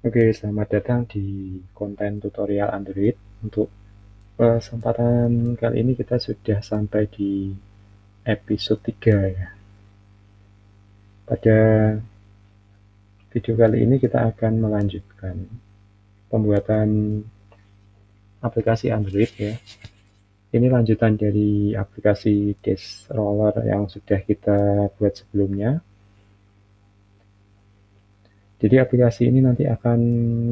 Oke, selamat datang di konten tutorial Android. Untuk kesempatan kali ini kita sudah sampai di episode 3 ya. Pada video kali ini kita akan melanjutkan pembuatan aplikasi Android ya. Ini lanjutan dari aplikasi Dash Roller yang sudah kita buat sebelumnya. Jadi aplikasi ini nanti akan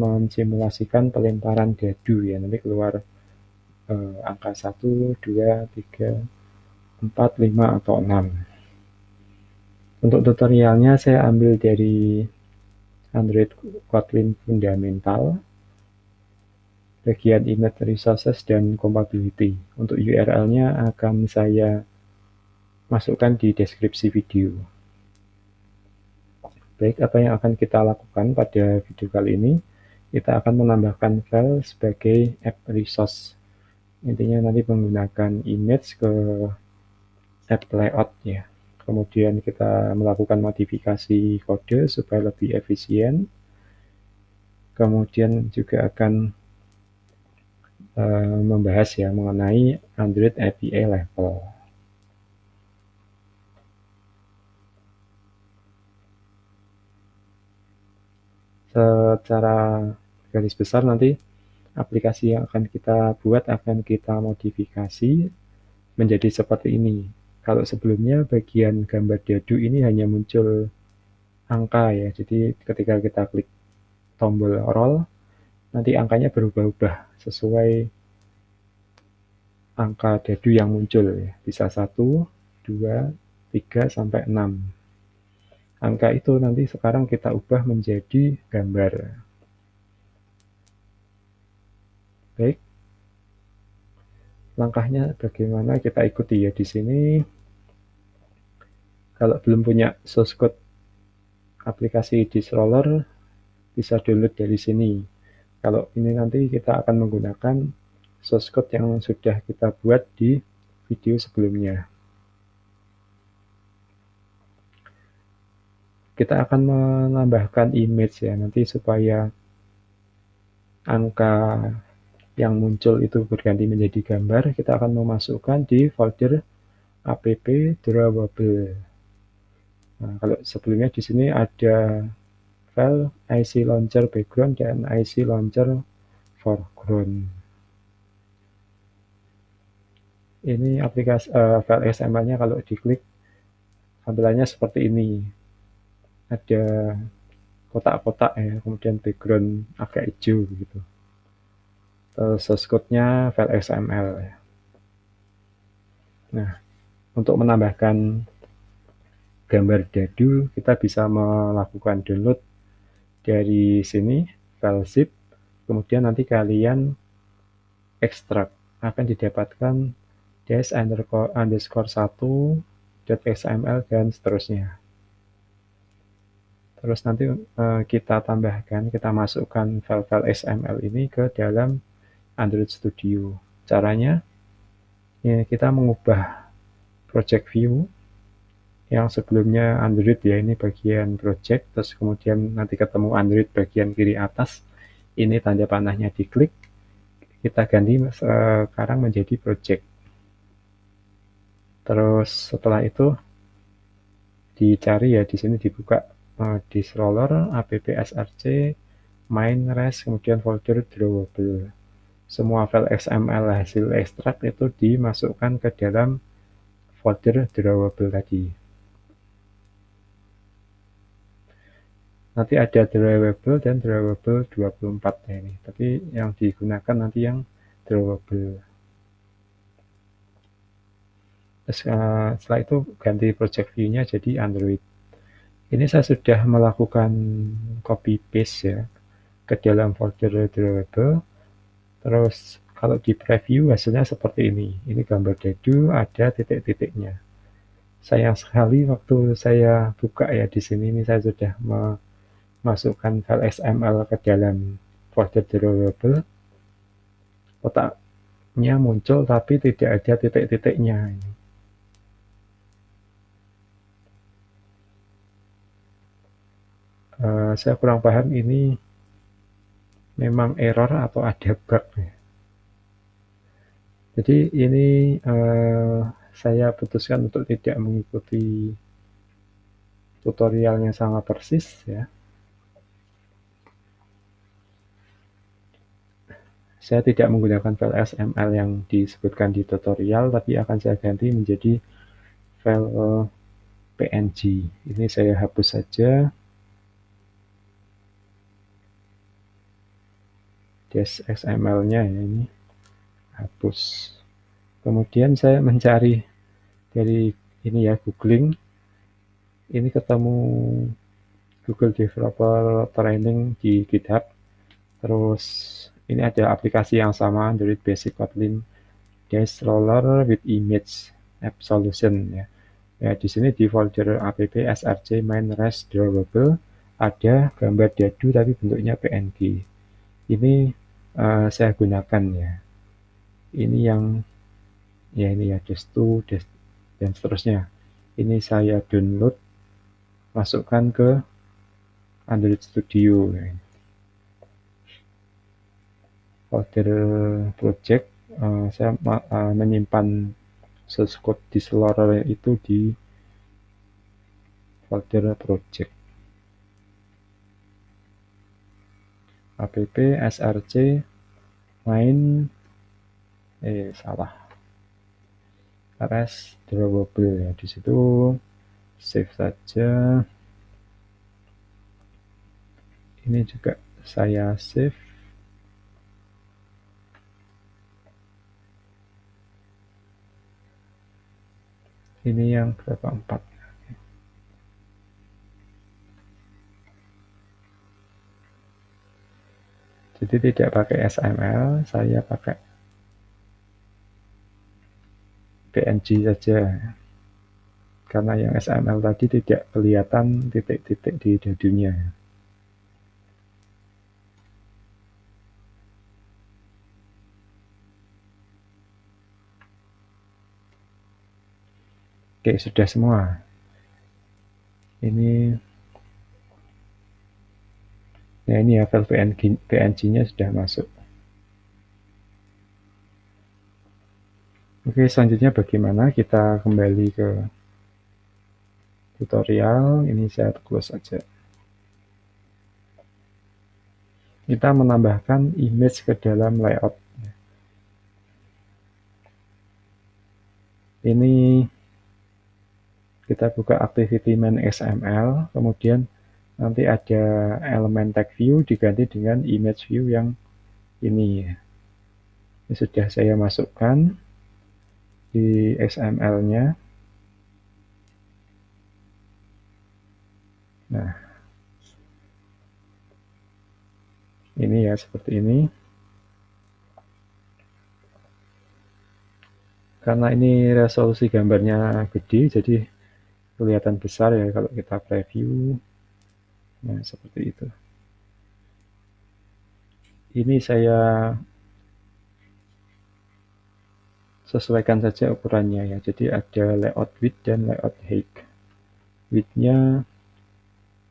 mensimulasikan pelemparan dadu ya. Nanti keluar angka 1, 2, 3, 4, 5, atau 6. Untuk tutorialnya saya ambil dari Android Kotlin Fundamental, bagian Image Resources dan Compatibility. Untuk URL-nya akan saya masukkan di deskripsi video. Baik, apa yang akan kita lakukan pada video kali ini? Kita akan menambahkan file sebagai app resource. Intinya nanti menggunakan image ke app layout ya. Kemudian kita melakukan modifikasi kode supaya lebih efisien. Kemudian juga akan membahas ya mengenai Android API level. Secara garis besar nanti aplikasi yang akan kita buat akan kita modifikasi menjadi seperti ini. Kalau sebelumnya bagian gambar dadu ini hanya muncul angka ya, jadi ketika kita klik tombol roll, nanti angkanya berubah-ubah sesuai angka dadu yang muncul ya. Bisa 1, 2, 3, sampai 6. Angka itu nanti sekarang kita ubah menjadi gambar. Baik, langkahnya bagaimana kita ikuti ya di sini. Kalau belum punya source code aplikasi Dishroller, bisa download dari sini. Kalau ini nanti kita akan menggunakan source code yang sudah kita buat di video sebelumnya. Kita akan menambahkan image ya, nanti supaya angka yang muncul itu berganti menjadi gambar, kita akan memasukkan di folder app drawable. Nah, kalau sebelumnya di sini ada file IC Launcher background dan IC Launcher foreground. Ini aplikasi file XML-nya kalau diklik tampilannya seperti ini. Ada kotak-kotak ya, kemudian background agak hijau gitu. Terus source code-nya file XML ya. Nah, untuk menambahkan gambar dadu, kita bisa melakukan download dari sini, file zip, kemudian nanti kalian ekstrak, akan didapatkan dash underscore 1.xml dan seterusnya. Terus nanti kita tambahkan, kita masukkan file-file XML ini ke dalam Android Studio. Caranya, ya, kita mengubah project view yang sebelumnya Android ya, ini bagian project, terus kemudian nanti ketemu Android bagian kiri atas, ini tanda panahnya diklik, kita ganti sekarang menjadi project. Terus setelah itu dicari ya, di sini dibuka Dishroller, app src, main res, kemudian folder drawable. Semua file XML hasil ekstrak itu dimasukkan ke dalam folder drawable tadi. Nanti ada drawable dan drawable 24 ya ini, tapi yang digunakan nanti yang drawable. Terus setelah itu ganti project view-nya jadi Android. Ini saya sudah melakukan copy paste ya ke dalam folder drawable. Terus kalau di preview hasilnya seperti ini. Ini gambar dadu, ada titik-titiknya. Sayang sekali waktu saya buka ya di sini, ini saya sudah memasukkan file XML ke dalam folder drawable. Kotaknya muncul tapi tidak ada titik-titiknya. Saya kurang paham ini memang error atau ada bug. Jadi ini saya putuskan untuk tidak mengikuti tutorialnya sangat persis ya. Saya tidak menggunakan file XML yang disebutkan di tutorial, tapi akan saya ganti menjadi file PNG. Ini saya hapus saja. XML-nya ya, ini hapus. Kemudian saya mencari dari ini ya, googling. Ini ketemu Google Developer Training di GitHub. Terus ini ada aplikasi yang sama, Android Basic Kotlin Dash Roller with Image App Solution ya. Ya, di sini di folder app src main res drawable ada gambar dadu tapi bentuknya PNG. Ini saya gunakan ya. Ini yang ya, ini ya, Dash2 dan seterusnya. Ini saya download, masukkan ke Android Studio. Folder project, saya menyimpan source code di Explorer itu di folder project. App src main salah res drawable ya, di situ save saja. Ini juga saya save. Ini yang berapa, 4. Jadi tidak pakai XML, saya pakai PNG saja. Karena yang XML tadi tidak kelihatan titik-titik di dadunya. Oke, sudah semua. Ini ya, ini ya, file PNG-nya sudah masuk. Oke, selanjutnya bagaimana? Kita kembali ke tutorial. Ini saya close saja. Kita menambahkan image ke dalam layout. Ini kita buka activity main XML, kemudian nanti ada elemen tag view diganti dengan image view yang ini. Ini sudah saya masukkan di XML-nya. Nah, ini ya, seperti ini. Karena ini resolusi gambarnya gede, jadi kelihatan besar ya kalau kita preview. Nah, seperti itu. Ini saya sesuaikan saja ukurannya ya. Jadi ada layout width dan layout height. Width-nya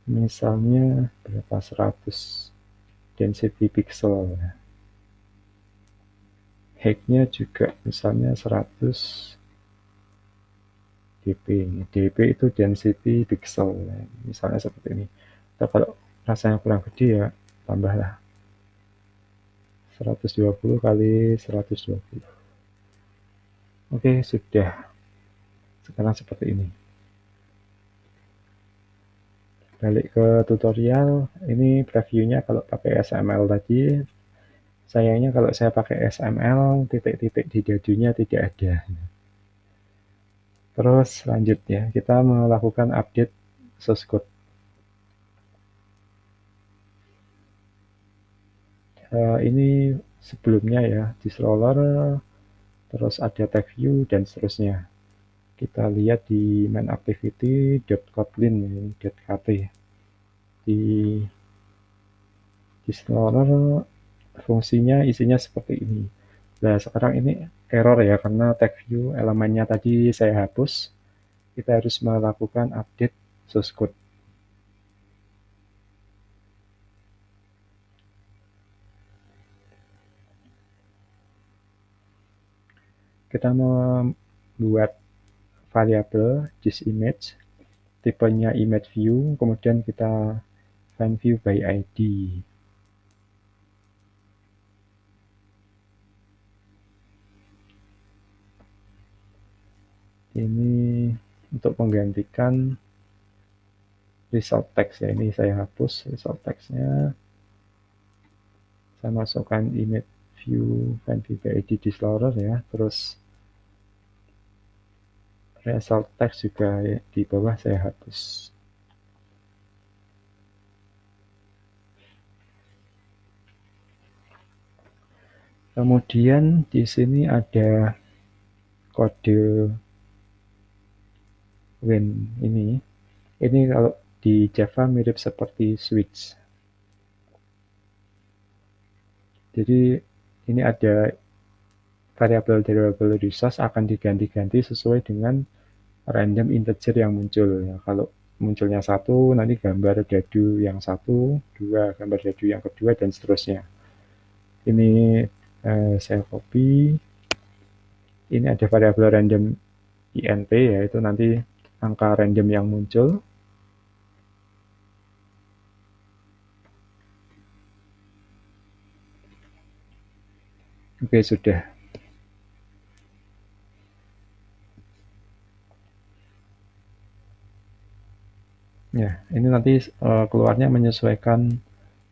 misalnya berapa, 100 density pixel. Height-nya juga misalnya 100 dp. dp itu density pixel, misalnya seperti ini. Atau kalau rasanya kurang gede ya tambahlah 120 kali 120. Oke, sudah. Sekarang seperti ini. Balik ke tutorial. Ini previewnya kalau pakai XML tadi. Sayangnya kalau saya pakai XML, titik-titik di dadunya tidak ada. Terus selanjutnya kita melakukan update source code. Ini sebelumnya ya, di Roller, terus ada tag view dan seterusnya. Kita lihat di main activity.kotlin.kt. Di Roller fungsinya isinya seperti ini. Nah, sekarang ini error ya, karena tag view elemennya tadi saya hapus. Kita harus melakukan update source code. kita membuat variabel thisImage, tipenya image view, kemudian kita find view by ID. Ini untuk menggantikan result text ya, ini saya hapus result textnya, saya masukkan image view find view by ID disloader ya, terus result text juga ya, di bawah saya hapus. Kemudian di sini ada kode when ini kalau di Java mirip seperti switch. Jadi ini ada variabel resource akan diganti-ganti sesuai dengan random integer yang muncul ya. Kalau munculnya 1, nanti gambar dadu yang 1, 2 gambar dadu yang kedua, dan seterusnya. Ini saya copy. Ini ada variabel random int, yaitu nanti angka random yang muncul. Oke, sudah. Ya, ini nanti keluarnya menyesuaikan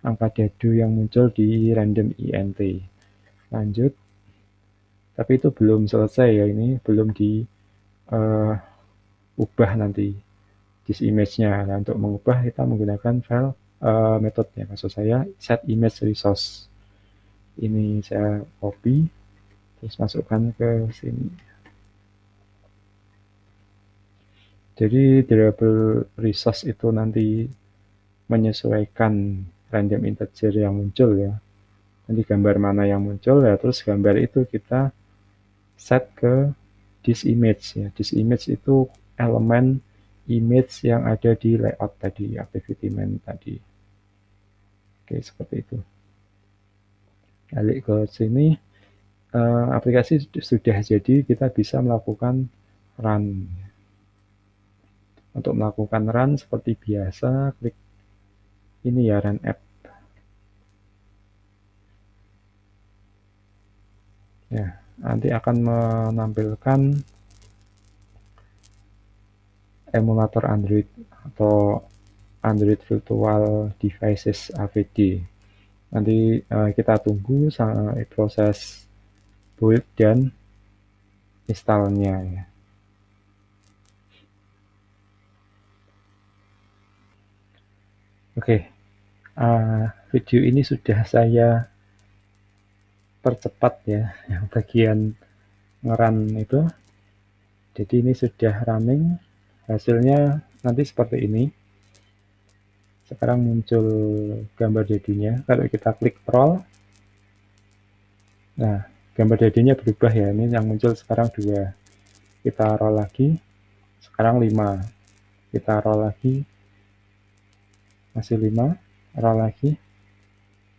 angka dadu yang muncul di random int. Lanjut. Tapi itu belum selesai ya, ini belum diubah nanti thisImage-nya. Nah, untuk mengubah kita menggunakan file metodenya, maksud saya setImageResource. Ini saya copy, terus masukkan ke sini. Jadi variable resource itu nanti menyesuaikan random integer yang muncul ya. Nanti gambar mana yang muncul ya, terus gambar itu kita set ke thisImage ya. ThisImage itu elemen image yang ada di layout tadi, activity main tadi. Oke, seperti itu. Balik ke sini, aplikasi sudah jadi, kita bisa melakukan run. Untuk melakukan run seperti biasa, klik ini ya, run app. Ya, nanti akan menampilkan emulator Android atau Android Virtual Devices AVD. Nanti kita tunggu sampai proses build dan installnya ya. Oke, video ini sudah saya percepat ya, yang bagian ngerun itu. Jadi ini sudah running, hasilnya nanti seperti ini. Sekarang muncul gambar dadunya. Kalau kita klik roll, nah gambar dadunya berubah ya. Ini yang muncul sekarang 2. Kita roll lagi, sekarang 5. Kita roll lagi, masih 5. Roll lagi,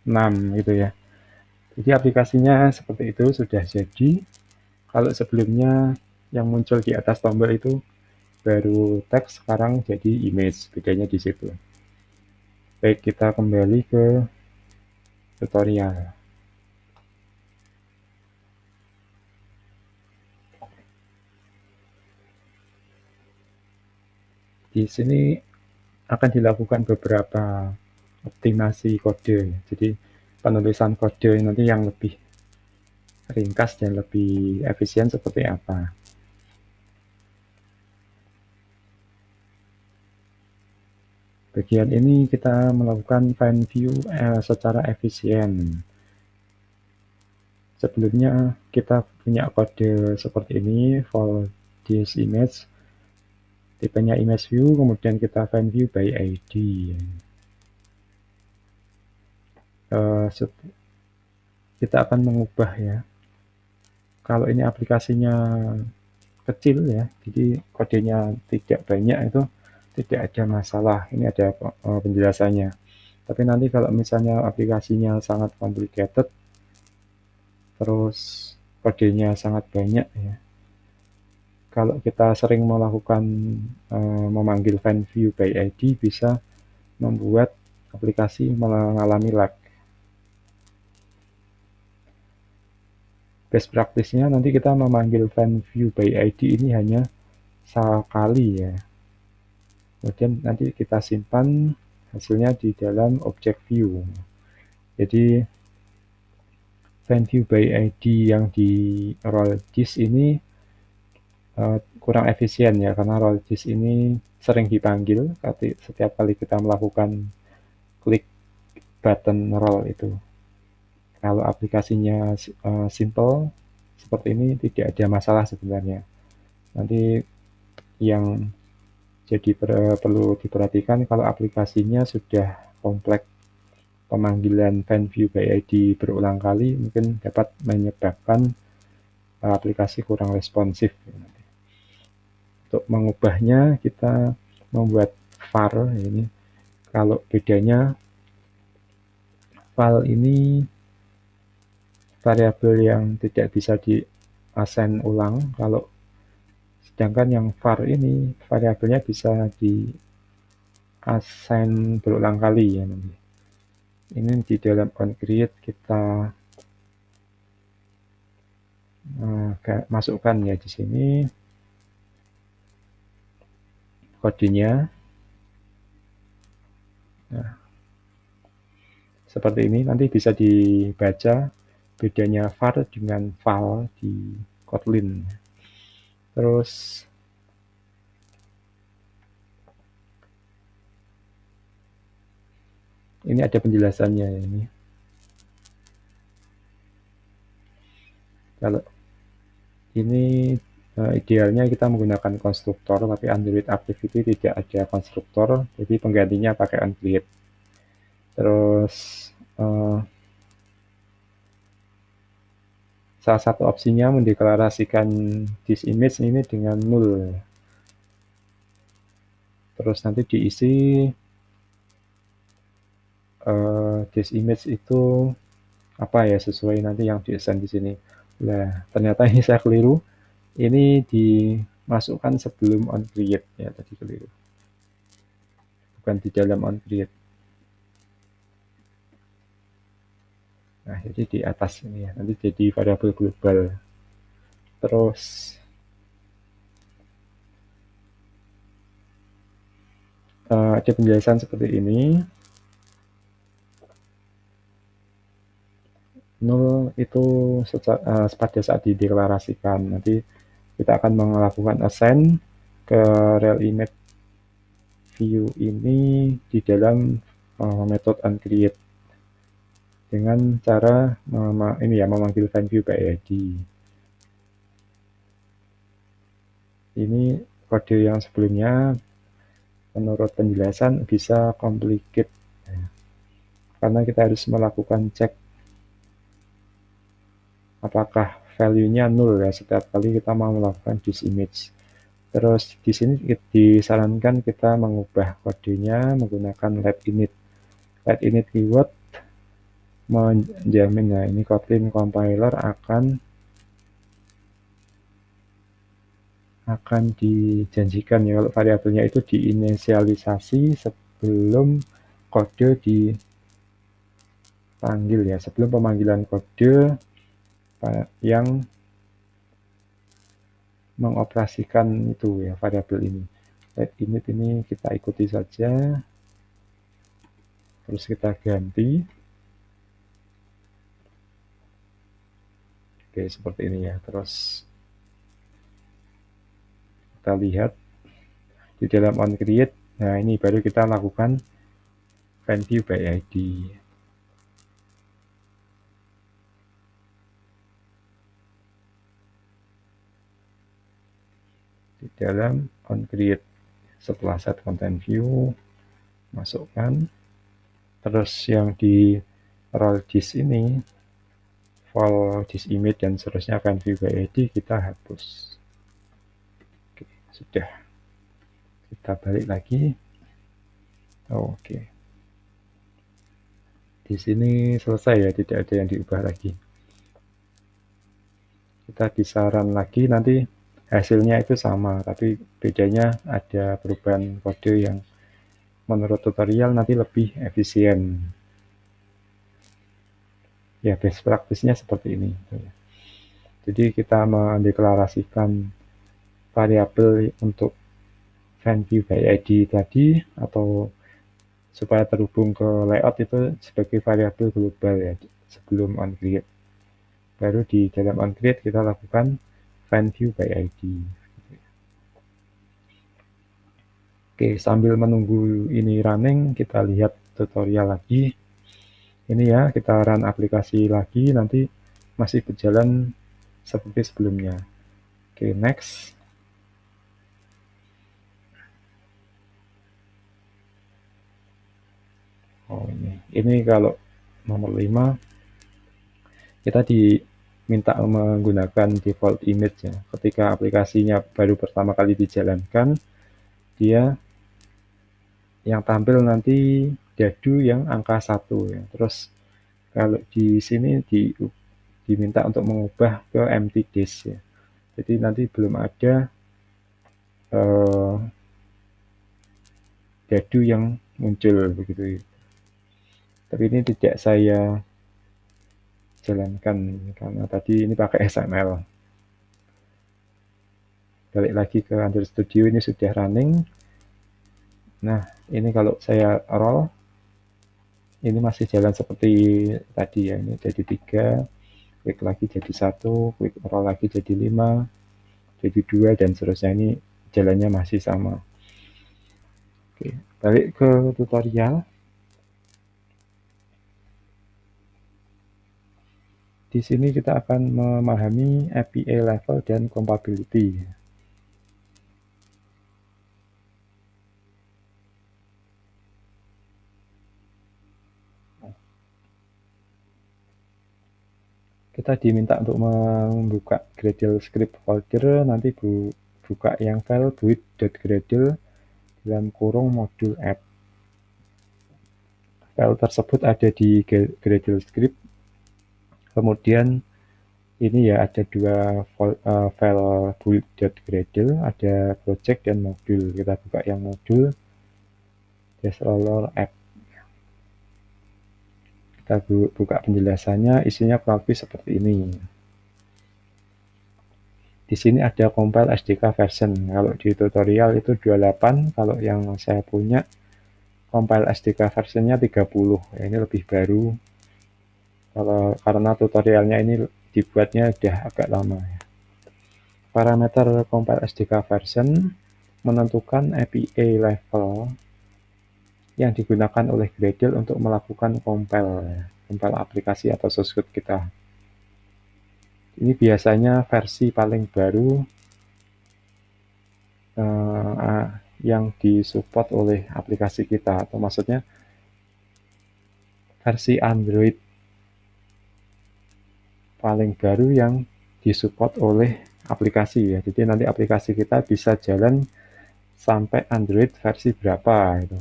6 gitu ya. Jadi aplikasinya seperti itu, sudah jadi. Kalau sebelumnya yang muncul di atas tombol itu baru teks, sekarang jadi image. Bedanya di situ. Baik, kita kembali ke tutorial. Di sini akan dilakukan beberapa optimasi kode. Jadi penulisan kode nanti yang lebih ringkas dan lebih efisien seperti apa. Bagian ini kita melakukan find view secara efisien. Sebelumnya kita punya kode seperti ini, for thisImage, tipenya image view, kemudian kita find view by ID. Kita akan mengubah ya. Kalau ini aplikasinya kecil ya, jadi kodenya tidak banyak, itu tidak ada masalah. Ini ada penjelasannya. Tapi nanti kalau misalnya aplikasinya sangat complicated, terus kodenya sangat banyak ya. Kalau kita sering melakukan memanggil find view by ID, bisa membuat aplikasi mengalami lag. Best practice-nya nanti kita memanggil find view by ID ini hanya sekali ya. Kemudian nanti kita simpan hasilnya di dalam objek view. Jadi find view by ID yang di role disk ini kurang efisien ya, karena role disk ini sering dipanggil setiap kali kita melakukan klik button role itu. Kalau aplikasinya simple seperti ini tidak ada masalah sebenarnya. Nanti yang jadi perlu diperhatikan kalau aplikasinya sudah kompleks, pemanggilan find view by ID berulang kali mungkin dapat menyebabkan aplikasi kurang responsif. Untuk mengubahnya kita membuat var ini. Kalau bedanya var ini variabel yang tidak bisa di-assign ulang, kalau sedangkan yang var ini variabelnya bisa di-assign berulang kali ya nanti. Ini di dalam onCreate kita masukkan ya di sini kodenya. Nah, seperti ini nanti bisa dibaca bedanya var dengan val di Kotlin. Terus ini ada penjelasannya ini. Kalau ini idealnya kita menggunakan konstruktor, tapi Android Activity tidak ada konstruktor, jadi penggantinya pakai onCreate. Terus salah satu opsinya mendeklarasikan this image ini dengan null. Terus nanti diisi this image itu apa ya, sesuai nanti yang di-assign di sini. Nah, ternyata ini saya keliru. Ini dimasukkan sebelum onCreate ya, tadi keliru. Bukan di dalam onCreate. Nah, jadi di atas ini ya, nanti jadi variabel global. Terus ada penjelasan seperti ini. Null itu pada saat dideklarasikan, nanti kita akan melakukan assign ke real image view ini di dalam metode onCreate dengan cara ini ya, memanggil find view by ID. Ini kode yang sebelumnya menurut penjelasan bisa complicated karena kita harus melakukan cek apakah value-nya nol ya setiap kali kita mau melakukan this image. Terus di sini disarankan kita mengubah kodenya menggunakan let init. Let init keyword menjamin ya, ini Kotlin compiler akan dijanjikan ya kalau variabelnya itu diinisialisasi sebelum kode dipanggil ya, sebelum pemanggilan kode yang mengoperasikan itu ya variabel ini. Let init ini kita ikuti saja, terus kita ganti. Oke, seperti ini ya. Terus kita lihat di dalam onCreate. Nah, ini baru kita lakukan find view by ID. Di dalam onCreate, setelah set content view, masukkan. Terus yang di role disk ini, file disk image dan seterusnya find view by ID kita hapus. Oke, sudah. Kita balik lagi. Oke. Di sini selesai ya, tidak ada yang diubah lagi. Kita bisa run lagi, nanti hasilnya itu sama, tapi bedanya ada perubahan kode yang menurut tutorial nanti lebih efisien. Ya, best practice-nya seperti ini. Jadi kita mendeklarasikan variabel untuk FileView by ID tadi, atau supaya terhubung ke layout itu sebagai variabel global ya, sebelum onCreate. Baru di dalam onCreate kita lakukan FileView by ID. Oke, sambil menunggu ini running, kita lihat tutorial lagi. Ini ya, kita run aplikasi lagi, nanti masih berjalan seperti sebelumnya. Oke, next. Oh, ini kalau nomor 5, kita diminta menggunakan default image ya. Ketika aplikasinya baru pertama kali dijalankan, dia yang tampil nanti dadu yang angka 1 ya. Terus kalau di sini diminta untuk mengubah ke empty disk ya. Jadi nanti belum ada dadu yang muncul begitu. Tapi ini tidak saya jalankan karena tadi ini pakai XML. Balik lagi ke Android Studio, ini sudah running. Nah, ini kalau saya roll, ini masih jalan seperti tadi ya. Ini jadi 3, klik lagi jadi 1, klik roll lagi jadi 5, jadi 2, dan seterusnya. Ini jalannya masih sama. Oke, balik ke tutorial. Di sini kita akan memahami API level dan compatibility. Kita diminta untuk membuka Gradle script folder, nanti buka yang file build.gradle dalam kurung modul app. File tersebut ada di Gradle script. Kemudian ini ya ada dua file build.gradle, ada project dan modul. Kita buka yang modul Destroller app. Kita buka penjelasannya, isinya kurang lebih seperti ini. Di sini ada compile SDK version. Kalau di tutorial itu 28, kalau yang saya punya compile SDK versionnya 30. Ya, ini lebih baru. Karena tutorialnya ini dibuatnya udah agak lama ya. Parameter compile SDK version menentukan API level yang digunakan oleh Gradle untuk melakukan compile aplikasi atau source code kita. Ini biasanya versi paling baru yang disupport oleh aplikasi kita, atau maksudnya versi Android paling baru yang disupport oleh aplikasi ya. Jadi nanti aplikasi kita bisa jalan sampai Android versi berapa gitu.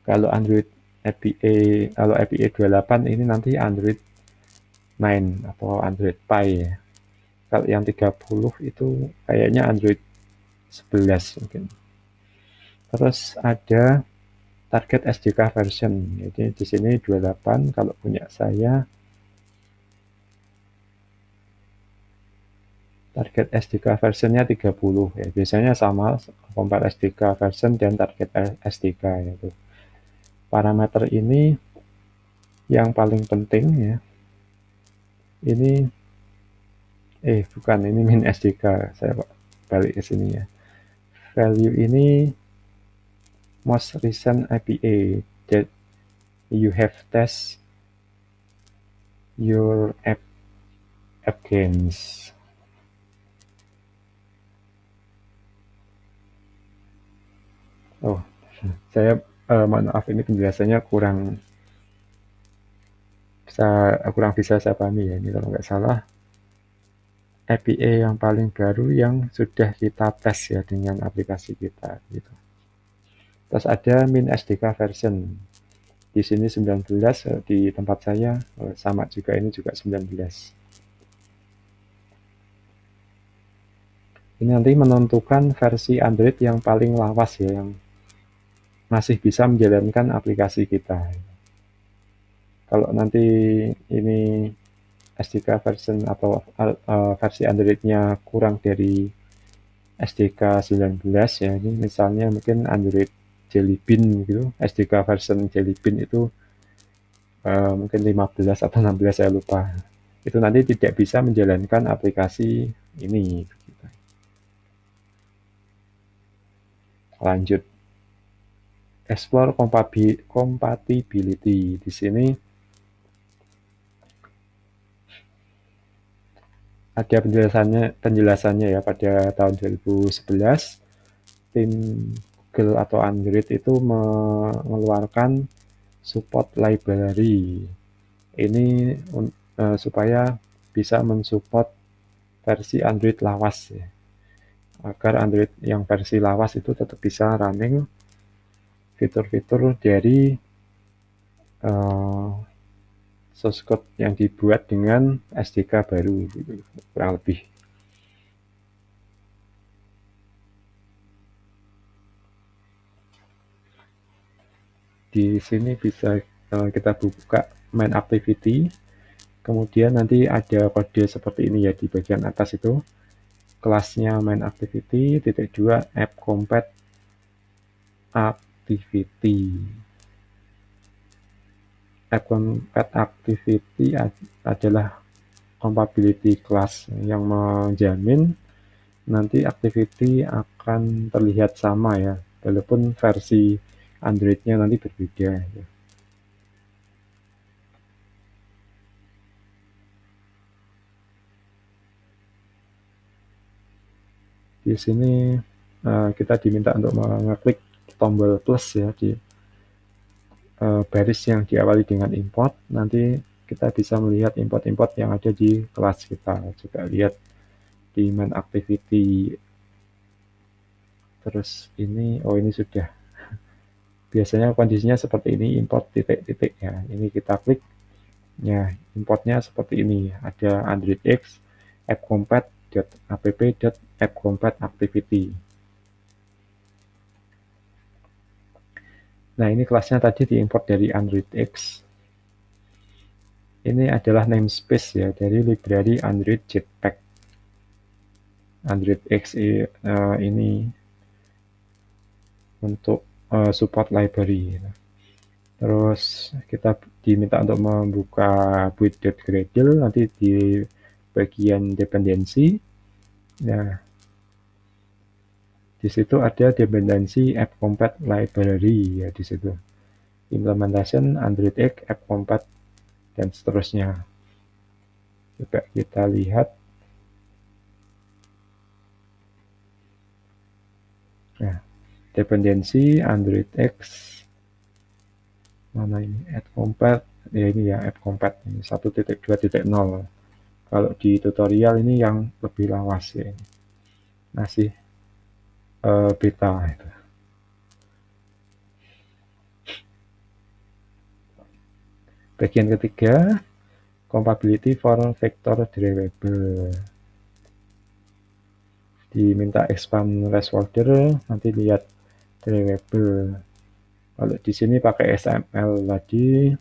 Kalau Android API 28 ini nanti Android 9 atau Android Pie ya. Kalau yang 30 itu kayaknya Android 11 mungkin. Terus ada target SDK version. Jadi di sini 28, kalau punya saya target SDK versionnya 30 ya. Biasanya sama compile SDK version dan target SDK itu. Parameter ini yang paling penting ya. Ini bukan, ini min SDK. Saya balik ke sini ya. Value ini most recent API that you have test your app against. Oh, saya maaf, ini penjelasannya kurang bisa saya pahami ya. Ini kalau nggak salah API yang paling baru yang sudah kita tes ya dengan aplikasi kita gitu. Terus ada min SDK version. Di sini 19, di tempat saya sama juga, ini juga 19. Ini nanti menentukan versi Android yang paling lawas ya, yang masih bisa menjalankan aplikasi kita. Kalau nanti ini SDK version atau versi Android-nya kurang dari SDK 19 ya, ini misalnya mungkin Android Jelly Bean gitu, SDK version Jelly Bean itu mungkin 15 atau 16 saya lupa. Itu nanti tidak bisa menjalankan aplikasi ini. Lanjut, explore compatibility. Di sini ada penjelasannya ya. Pada tahun 2011 tim Google atau Android itu mengeluarkan support library ini supaya bisa mensupport versi Android lawas ya, agar Android yang versi lawas itu tetap bisa running fitur-fitur dari source code yang dibuat dengan SDK baru gitu, kurang lebih. Di sini bisa kita buka main activity, kemudian nanti ada kode seperti ini ya di bagian atas itu, kelasnya main activity -2 app compat activity. App compat activity adalah compatibility class yang menjamin nanti activity akan terlihat sama ya, walaupun versi Android-nya nanti berbeda ya. Di sini kita diminta untuk mengeklik tombol plus ya di baris yang diawali dengan import. Nanti kita bisa melihat import-import yang ada di kelas kita. Juga lihat di main activity. Terus ini, oh ini sudah. Biasanya kondisinya seperti ini, import titik-titik ya. Ini kita klik, ya importnya seperti ini. Ada Android X, appcompat.app.appcompat-activity. Nah, ini kelasnya tadi diimport dari Android X. Ini adalah namespace ya dari library Android Jetpack. Android X ini untuk support library. Terus kita diminta untuk membuka build.gradle nanti di bagian dependensi. Nah, di situ ada dependensi appcompat library ya di situ. Implementation Android X appcompat dan seterusnya. Coba kita lihat. Nah, dependensi Android X mana ini appcompat ya, ini ya appcompat ini 1.2.0. Kalau di tutorial ini yang lebih lawas ya, masih beta itu. Bagian ketiga, compatibility for vector derivable. Diminta expand REST folder, nanti lihat derivable. Kalau di sini pakai XML tadi,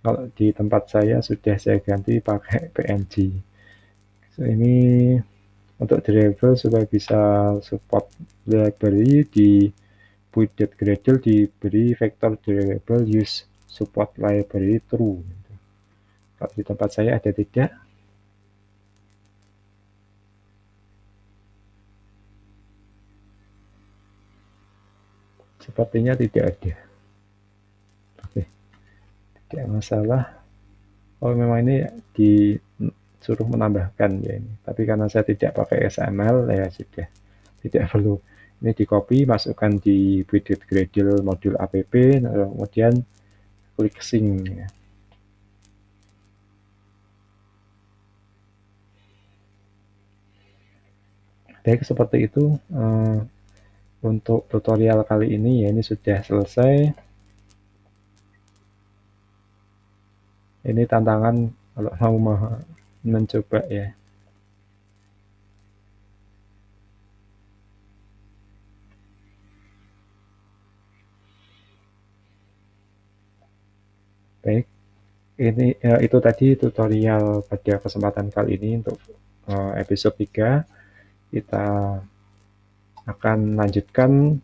kalau di tempat saya sudah saya ganti pakai PNG. So, ini untuk derivable supaya bisa support library di build.gradle diberi vector derivable use support library true. Kalau di tempat saya ada tidak. Sepertinya tidak ada. Oke, tidak masalah. Oh, memang ini disuruh menambahkan ya ini. Tapi karena saya tidak pakai XML ya sudah tidak perlu. Ini di copy, masukkan di build.gradle modul app, kemudian klik sync ya. Baik, seperti itu untuk tutorial kali ini ya, ini sudah selesai. Ini tantangan kalau mau mencoba ya. Baik, ini itu tadi tutorial pada kesempatan kali ini untuk episode 3. Kita akan lanjutkan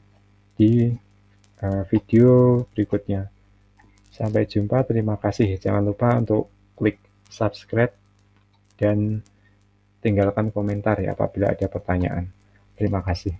di video berikutnya. Sampai jumpa, terima kasih. Jangan lupa untuk klik subscribe dan tinggalkan komentar ya apabila ada pertanyaan. Terima kasih.